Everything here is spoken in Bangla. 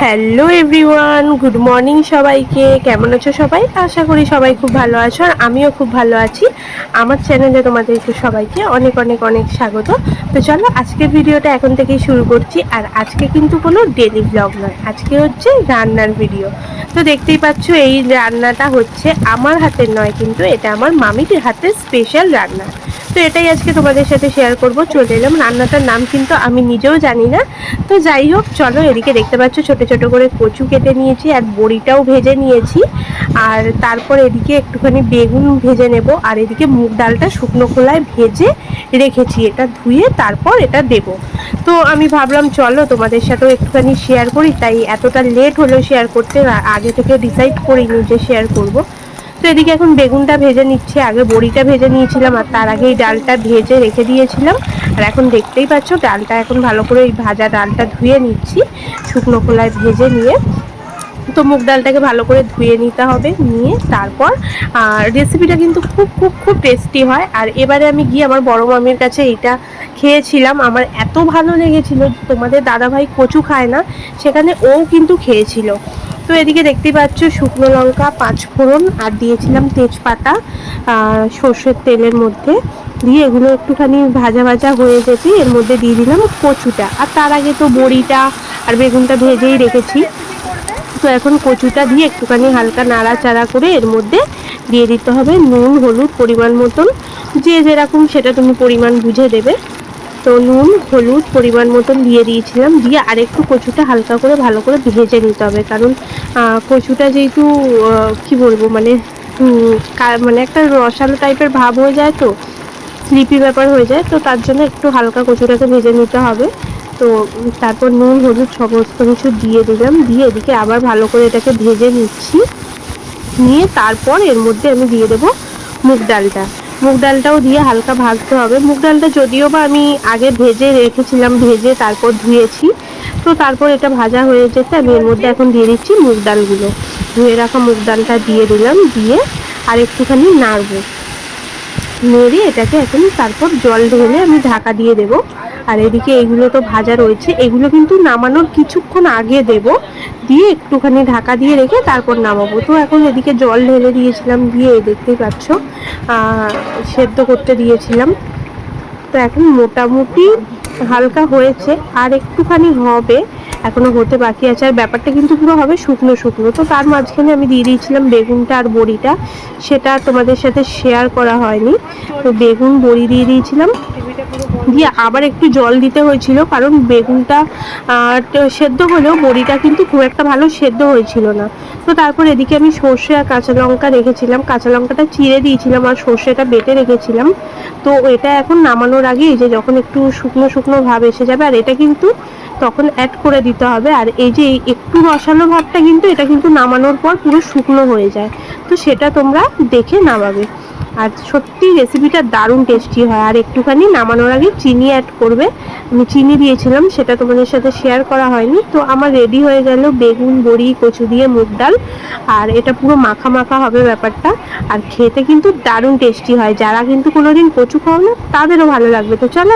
হ্যালো এভরিওয়ান, গুড মর্নিং সবাইকে। কেমন আছো সবাই? আশা করি সবাই খুব ভালো আছো, আর আমিও খুব ভালো আছি। আমার চ্যানেলে তোমাদেরকে সবাইকে অনেক অনেক অনেক স্বাগত। তো চলো আজকের ভিডিওটা এখন থেকেই শুরু করছি। আর আজকে কিন্তু কোনো ডেলি ব্লগ নয়, আজকে হচ্ছে রান্নার ভিডিও। তো দেখতেই পাচ্ছ এই রান্নাটা হচ্ছে আমার হাতের নয়, কিন্তু এটা আমার মামির হাতের স্পেশাল রান্না। তো এটাই আজকে তোমাদের সাথে শেয়ার করব। চলে এলাম, রান্নাটার নাম কিন্তু আমি নিজেও জানি না। তো যাই হোক, চলো। এদিকে দেখতে পাচ্ছ ছোট ছোট করে কচু কেটে নিয়েছি, আর বড়িটাও ভেজে নিয়েছি। আর তারপর এদিকে একটুখানি বেগুন ভেজে নেব। আর এদিকে মুগ ডালটা শুকনো খোলায় ভেজে রেখেছি, এটা ধুয়ে তারপর এটা দেব। তো আমি ভাবলাম চলো তোমাদের সাথেও একটুখানি শেয়ার করি, তাই এতটা লেট হলো শেয়ার করতে। আগে থেকে ডিসাইড করিনি যে শেয়ার করব। তো এদিকে এখন বেগুনটা ভেজে নিচ্ছি, আগে বড়িটা ভেজে নিয়েছিলাম, আর তার আগে এই ডালটা ভেজে রেখে দিয়েছিলাম। আর এখন দেখতেই পাচ্ছ ডালটা এখন ভালো করে এই ভাজা ডালটা ধুয়ে নিচ্ছি শুকনো খোলায় ভেজে নিয়ে। তো মুগ ডালটাকে ভালো করে ধুয়ে নিতে হবে, নিয়ে তারপর রেসিপিটা কিন্তু খুব খুব খুব টেস্টি হয়। আর এবারে আমি গিয়ে আমার বড় মামির কাছে এইটা খেয়েছিলাম, আমার এত ভালো লেগেছিল। তোমাদের দাদাভাই কচু খায় না, সেখানে ও কিন্তু খেয়েছিল। তো এদিকে দেখতেই পাচ্ছ শুকনো লঙ্কা, পাঁচফোড়ন, আর দিয়েছিলাম তেজপাতা সর্ষের তেলের মধ্যে দিয়ে। এগুলো একটুখানি ভাজা ভাজা হয়ে যেতে এর মধ্যে দিয়ে দিলাম কচুটা। আর তার আগে তো বড়িটা আর বেগুনটা ভেজেই রেখেছি। তো এখন কচুটা দিয়ে একটুখানি হালকা নাড়াচাড়া করে এর মধ্যে দিয়ে দিতে হবে নুন হলুদ পরিমাণ মতন। যে যেরকম সেটা তুমি পরিমাণ বুঝে দেবে। তো নুন হলুদ পরিমাণ মতন দিয়ে দিয়েছিলাম, দিয়ে আরেকটু কচুটা হালকা করে ভালো করে ভেজে নিতে হবে। কারণ কচুটা যেহেতু কি বলবো, মানে মানে একটা রসালো টাইপের ভাব হয়ে যায়, তো স্লিপি ব্যাপার হয়ে যায়। তো তার জন্য একটু হালকা কচুটাকে ভেজে নিতে হবে। তো তারপর নুন হলুদ সমস্ত কিছু দিয়ে দিলাম, দিয়ে এদিকে আবার ভালো করে এটাকে ভেজে নিচ্ছি। নিয়ে তারপর এর মধ্যে আমি দিয়ে দেবো মুগ ডালটা। মুগ ডালটাও দিয়ে হালকা ভাজতে হবে। মুগ ডালটা যদিও বা আমি আগে ভেজে রেখেছিলাম, ভেজে তারপর ধুয়েছি। তো তারপর এটা ভাজা হয়ে যেতে আমি এর মধ্যে এখন দিয়ে দিচ্ছি মুগ ডালগুলো। ধুয়ে রাখা মুগ ডালটা দিয়ে দিলাম, দিয়ে আর একটুখানি নাড়বো। নেড়ে এটাকে এখন তারপর জল ঢেলে আমি ঢাকা দিয়ে দেব। আর এদিকে এগুলো তো ভাজা রয়েছে, এগুলো কিন্তু নামানোর কিছুক্ষণ আগে দেব, দিয়ে একটুখানি ঢাকা দিয়ে রেখে তারপর নামাবো। তো এখন এদিকে জল ঢেলে দিয়েছিলাম, দিয়ে দেখতেই পাচ্ছ সেদ্ধ করতে দিয়েছিলাম। তো এখন মোটামুটি হালকা হয়েছে, আর একটুখানি হবে, এখনো হতে বাকি আছে। আর ব্যাপারটা কিন্তু পুরো হবে শুকনো শুকনো। তো তার মাঝখানে আমি দিয়ে দিয়েছিলাম বেগুনটা আর বড়িটা, সেটা তোমাদের সাথে শেয়ার করা হয়নি। তো বেগুন বড়ি দিয়ে দিয়েছিলাম, দিয়ে আবার একটু জল দিতে হয়েছিল, কারণ বেগুনটা সেদ্ধ হলেও বড়িটা কিন্তু খুব একটা ভালো সেদ্ধ হয়েছিল না। তো তারপর এদিকে আমি সর্ষে আর কাঁচা লঙ্কা রেখেছিলাম, কাঁচা লঙ্কাটা চিড়ে দিয়েছিলাম আর সর্ষেটা বেটে রেখেছিলাম। তো এটা এখন নামানোর আগে এই যে যখন একটু শুকনো শুকনো ভাব এসে যাবে, আর এটা কিন্তু তখন অ্যাড করে দিতে হবে। আর এই যে একটু রসালো ভাবটা কিন্তু এটা কিন্তু নামানোর পর পুরো শুকনো হয়ে যায়, তো সেটা তোমরা দেখে নামাবে। আর সত্যি রেসিপিটা দারুণ টেস্টি হয়। আর একটুখানি নামানোর আগে চিনি অ্যাড করবে, আমি চিনি দিয়েছিলাম, সেটা তোমাদের সাথে শেয়ার করা হয়নি। তো আমার রেডি হয়ে গেল বেগুন বড়ি কচু দিয়ে মুগ ডাল। আর এটা পুরো মাখা মাখা হবে ব্যাপারটা, আর খেতে কিন্তু দারুণ টেস্টি হয়। যারা কিন্তু কোনোদিন কচু খাও না তাদেরও ভালো লাগবে। তো চলো